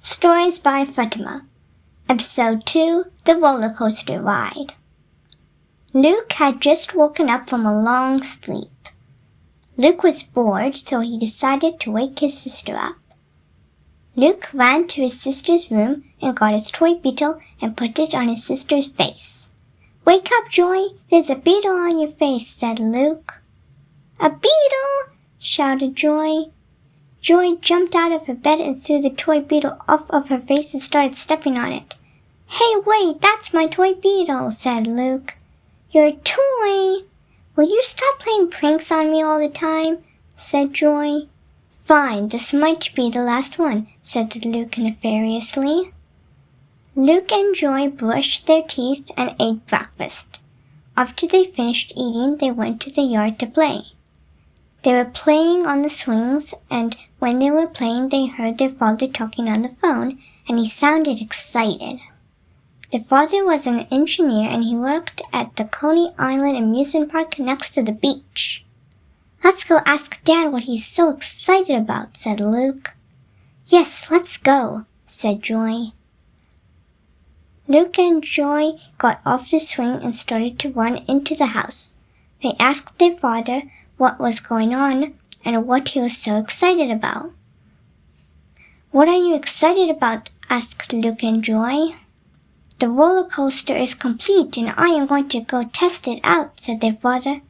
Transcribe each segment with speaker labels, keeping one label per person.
Speaker 1: Stories by Fatima. Episode 2, The Roller Coaster Ride. Luke had just woken up from a long sleep. Luke was bored, so he decided to wake his sister up. Luke ran to his sister's room and got his toy beetle and put it on his sister's face. "Wake up, Joy! There's a beetle on your face," said Luke. "A beetle!" shouted Joy. Joy jumped out of her bed and threw the toy beetle off of her face and started stepping on it. "Hey, wait, that's my toy beetle," said Luke. "Your toy? Will you stop playing pranks on me all the time?" said Joy. "Fine, this might be the last one," said Luke nefariously. Luke and Joy brushed their teeth and ate breakfast. After they finished eating, they went to the yard to play. They were playing on the swings, and when they were playing, they heard their father talking on the phone, and he sounded excited. Their father was an engineer, and he worked at the Coney Island amusement park next to the beach. "Let's go ask Dad what he's so excited about," said Luke. "Yes, let's go," said Joy. Luke and Joy got off the swing and started to run into the house. They asked their father what was going on and what he was so excited about. "What are you excited about?" asked Luke and Joy. "The roller coaster is complete and I am going to go test it out," said their father.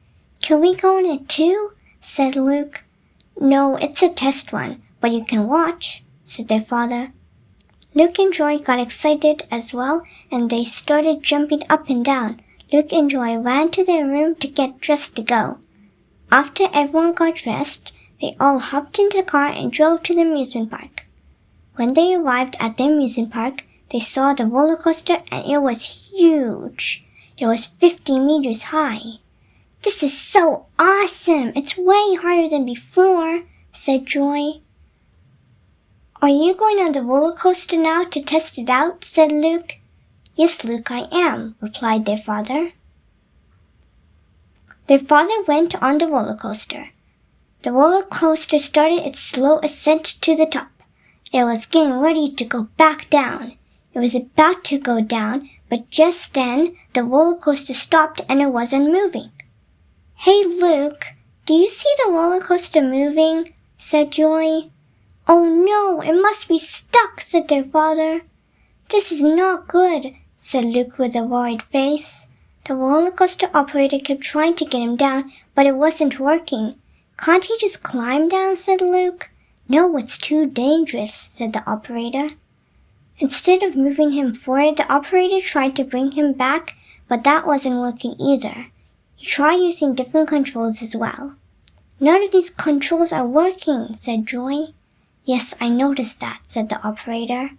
Speaker 1: "Can we go on it too?" said Luke. "No, it's a test one, but you can watch," said their father. Luke and Joy got excited as well, and they started jumping up and down. Luke and Joy ran to their room to get dressed to go. After everyone got dressed, they all hopped into the car and drove to the amusement park. When they arrived at the amusement park, they saw the roller coaster and it was huge. It was 50 meters high. "This is so awesome! It's way higher than before," said Joy. "Are you going on the roller coaster now to test it out?" said Luke. "Yes, Luke, I am," replied their father. Their father went on the roller coaster. The roller coaster started its slow ascent to the top. It was getting ready to go back down. It was about to go down, but just then the roller coaster stopped and it wasn't moving. "Hey, Luke, do you see the roller coaster moving?" said Joy. "Oh no, it must be stuck," said their father. "This is not good," said Luke with a worried face. The roller coaster operator kept trying to get him down, but it wasn't working. "Can't he just climb down?" said Luke. "No, it's too dangerous," said the operator. Instead of moving him forward, the operator tried to bring him back, but that wasn't working either. He tried using different controls as well. "None of these controls are working," said Joy. "Yes, I noticed that," said the operator.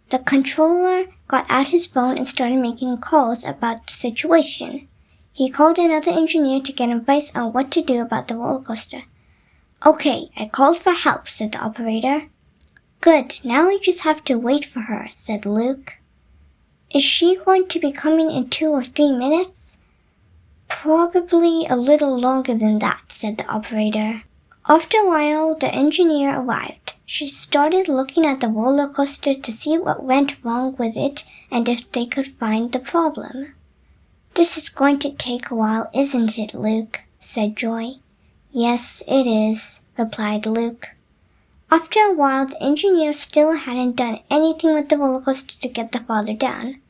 Speaker 1: The controller got out his phone and started making calls about the situation. He called another engineer to get advice on what to do about the roller coaster. "Okay, I called for help," said the operator. "Good, now we just have to wait for her," said Luke. "Is she going to be coming in 2 or 3 minutes?" "Probably a little longer than that," said the operator. After a while, the engineer arrived. She started looking at the roller coaster to see what went wrong with it and if they could find the problem. "This is going to take a while, isn't it, Luke?" said Joy. "Yes, it is," replied Luke. After a while, the engineer still hadn't done anything with the roller coaster to get the father down.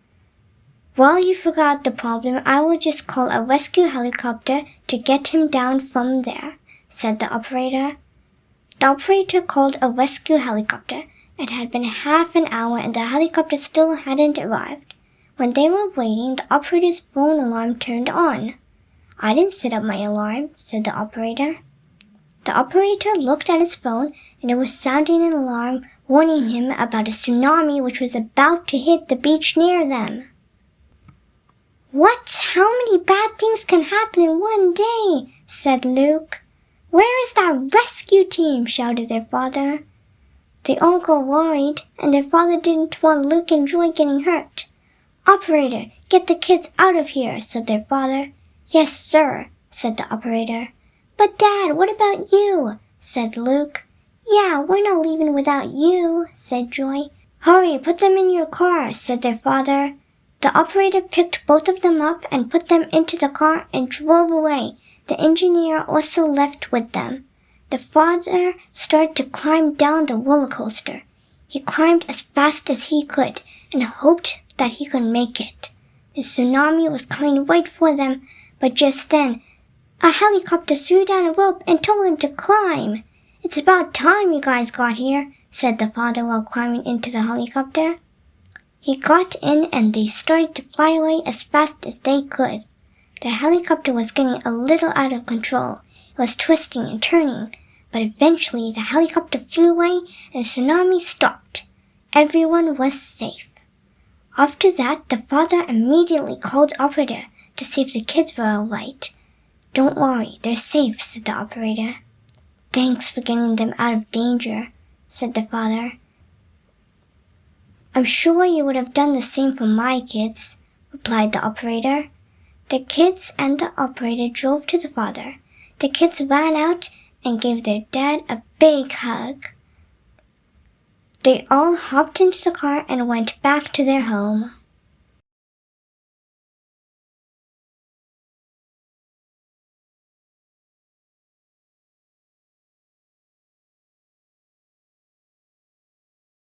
Speaker 1: "While you figure out the problem, I will just call a rescue helicopter to get him down from there," said the operator. The operator called a rescue helicopter. It had been half an hour and the helicopter still hadn't arrived. When they were waiting, the operator's phone alarm turned on. "I didn't set up my alarm," said the operator. The operator looked at his phone and it was sounding an alarm warning him about a tsunami which was about to hit the beach near them. "What? How many bad things can happen in one day?" said Luke. "Where is that rescue team?" shouted their father. They all got worried, and their father didn't want Luke and Joy getting hurt. "Operator, get the kids out of here," said their father. "Yes, sir," said the operator. "But Dad, what about you?" said Luke. "Yeah, we're not leaving without you," said Joy. Hurry, put them in your car, said their father. The operator picked both of them up and put them into the car and drove away. The engineer also left with them. The father started to climb down the roller coaster. He climbed as fast as he could and hoped that he could make it. The tsunami was coming right for them, but just then, a helicopter threw down a rope and told him to climb. It's about time you guys got here, said the father while climbing into the helicopter. He got in and they started to fly away as fast as they could. The helicopter was getting a little out of control. It was twisting and turning, but eventually the helicopter flew away and the tsunami stopped. Everyone was safe. After that, the father immediately called the operator to see if the kids were all right. Don't worry, they're safe, said the operator. Thanks for getting them out of danger, said the father. I'm sure you would have done the same for my kids, replied the operator. The kids and the operator drove to the father. The kids ran out and gave their dad a big hug. They all hopped into the car and went back to their home.